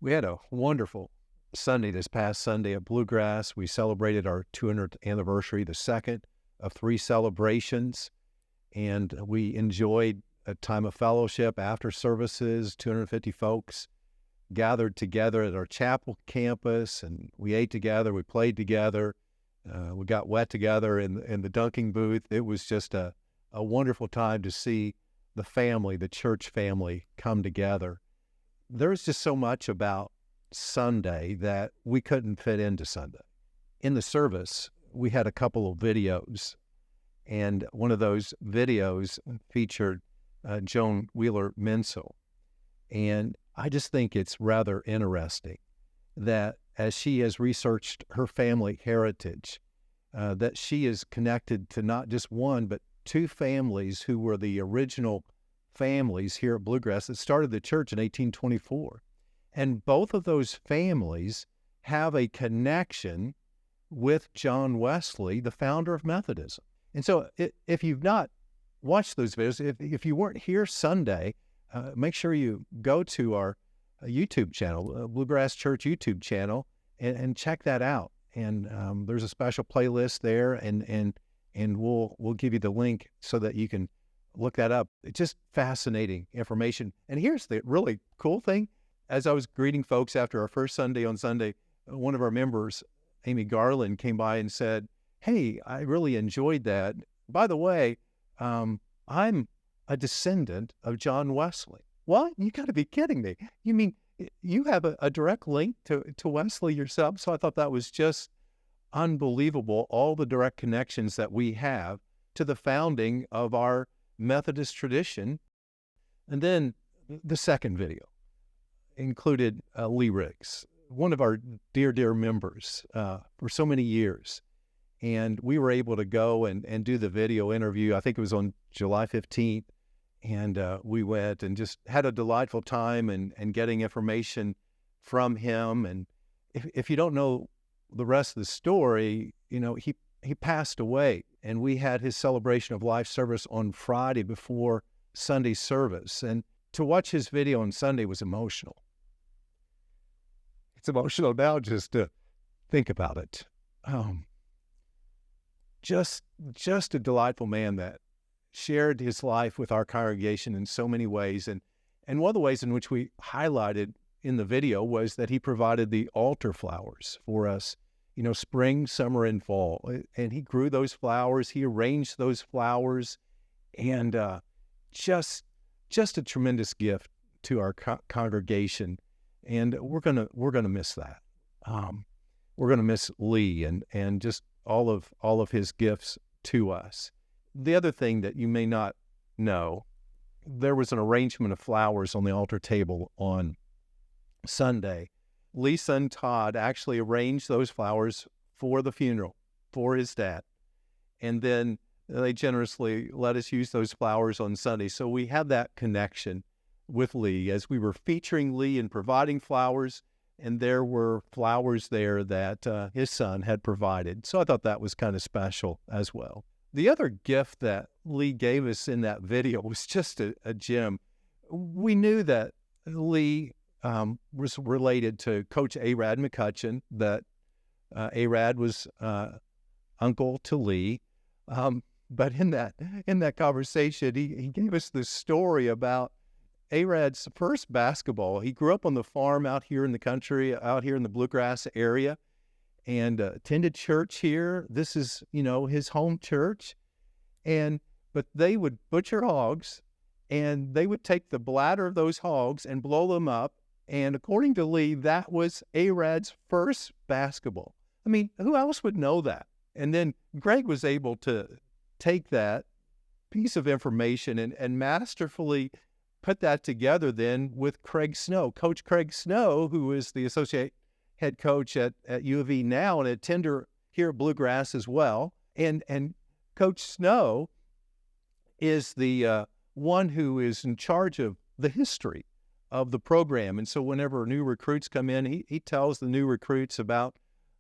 We had a wonderful Sunday this past Sunday at Bluegrass. We celebrated our 200th anniversary, the second of three celebrations, and we enjoyed a time of fellowship after services. 250 folks gathered together at our chapel campus, and we ate together, we played together, we got wet together in the dunking booth. It was just a wonderful time to see the family, the church family, come together. There's just so much about Sunday that we couldn't fit into Sunday. In the service, we had a couple of videos, and one of those videos featured Joan Wheeler Menzel. And I just think it's rather interesting that as she has researched her family heritage, that she is connected to not just one, but two families who were the original families here at Bluegrass that started the church in 1824. And both of those families have a connection with John Wesley, the founder of Methodism. And so if you've not watched those videos, if you weren't here Sunday, make sure you go to our YouTube channel, Bluegrass Church YouTube channel, and check that out. And there's a special playlist there, and we'll give you the link so that you can look that up. It's just fascinating information. And here's the really cool thing. As I was greeting folks after our first Sunday on Sunday, one of our members, Amy Garland, came by and said, "Hey, I really enjoyed that. By the way, I'm a descendant of John Wesley." What? You got to be kidding me. You mean you have a direct link to Wesley yourself? So I thought that was just unbelievable, all the direct connections that we have to the founding of our Methodist tradition. And then the second video included Lee Riggs, one of our dear members for so many years. And we were able to go and do the video interview. I think it was on July 15th. And we went and just had a delightful time and getting information from him. And if you don't know the rest of the story, he passed away. And we had his celebration of life service on Friday before Sunday service. And to watch his video on Sunday was emotional. It's emotional now just to think about it. Just a delightful man that shared his life with our congregation in so many ways. And one of the ways in which we highlighted in the video was that he provided the altar flowers for us, spring, summer, and fall. And he grew those flowers, he arranged those flowers, and just a tremendous gift to our congregation. And we're gonna miss that. We're gonna miss Lee and just all of his gifts to us. The other thing that you may not know, there was an arrangement of flowers on the altar table on Sunday. Lee's son Todd actually arranged those flowers for the funeral for his dad. And then they generously let us use those flowers on Sunday. So we had that connection with Lee as we were featuring Lee and providing flowers. And there were flowers there that his son had provided. So I thought that was kind of special as well. The other gift that Lee gave us in that video was just a gem. We knew that Lee was related to Coach Arad McCutcheon, that Arad was uncle to Lee. But in that conversation, he gave us this story about Arad's first basketball. He grew up on the farm out here in the country, out here in the Bluegrass area, and attended church here. This is, his home church. But they would butcher hogs, and they would take the bladder of those hogs and blow them up. And according to Lee, that was Arad's first basketball. I mean, who else would know that? And then Greg was able to take that piece of information and masterfully put that together then with Craig Snow, Coach Craig Snow, who is the associate head coach at U of E now and a tender here at Bluegrass as well. And Coach Snow is the one who is in charge of the history of the program. And so whenever new recruits come in, he tells the new recruits about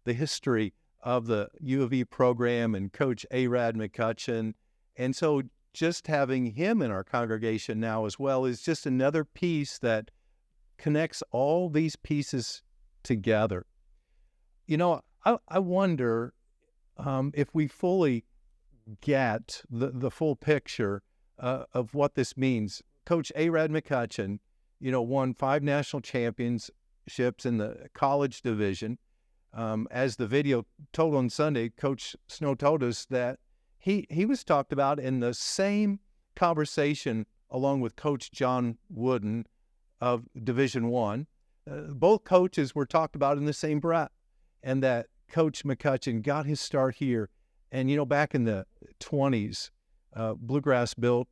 the history of the U of E program and Coach Arad McCutcheon. And so just having him in our congregation now as well is just another piece that connects all these pieces together. I wonder if we fully get the full picture of what this means. Coach Arad McCutcheon, won 5 national championships in the college division. As the video told on Sunday, Coach Snow told us that he was talked about in the same conversation along with Coach John Wooden of Division I. Both coaches were talked about in the same breath, and that Coach McCutcheon got his start here. And, back in the 20s, Bluegrass built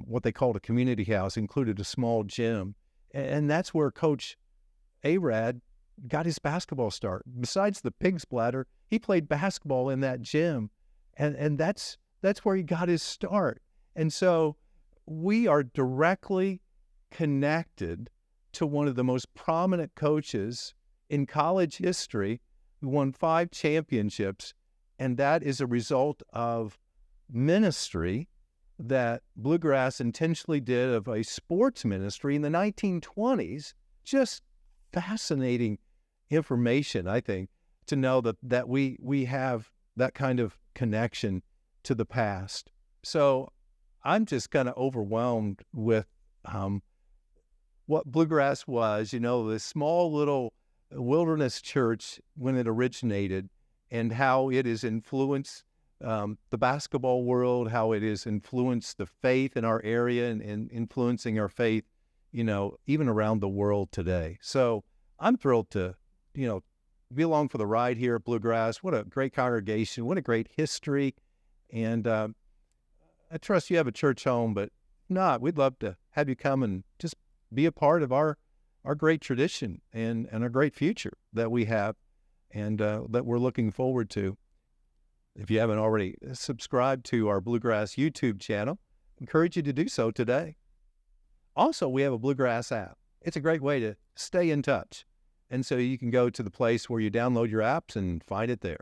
what they called a community house, included a small gym. And that's where Coach Arad got his basketball start. Besides the pig's bladder, he played basketball in that gym. And that's where he got his start. And so we are directly connected to one of the most prominent coaches in college history who won 5 championships. And that is a result of ministry that Bluegrass intentionally did, of a sports ministry in the 1920s. Just fascinating information, I think, to know that we have that kind of connection to the past. So I'm just kind of overwhelmed with what Bluegrass was, this small little wilderness church when it originated, and how it has influenced the basketball world, how it has influenced the faith in our area, and influencing our faith, even around the world today. So I'm thrilled to, be along for the ride here at Bluegrass. What a great congregation. What a great history. And I trust you have a church home, but if not, we'd love to have you come and just be a part of our great tradition and our great future that we have, and that we're looking forward to. If you haven't already subscribed to our Bluegrass YouTube channel, I encourage you to do so today. Also, we have a Bluegrass app. It's a great way to stay in touch. And so you can go to the place where you download your apps and find it there.